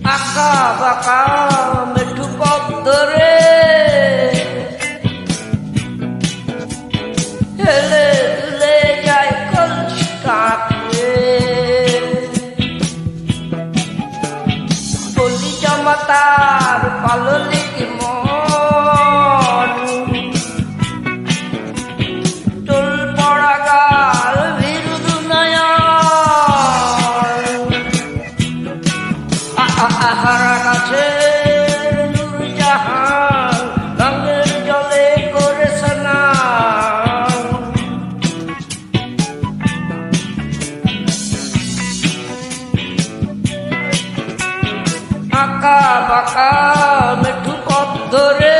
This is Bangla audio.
আঁকা বাঁকা মেঠু পথ ধরে হেলে দুলে যায় কলসি কাঁকড়ে কলি জমাতার পাললিক মন টোল পড়া গাল বিরুদু আহারা গাছে নূরজাহান রঙের জলে করে স্নান আঁকা বাঁকা মেঠু পথ ধরে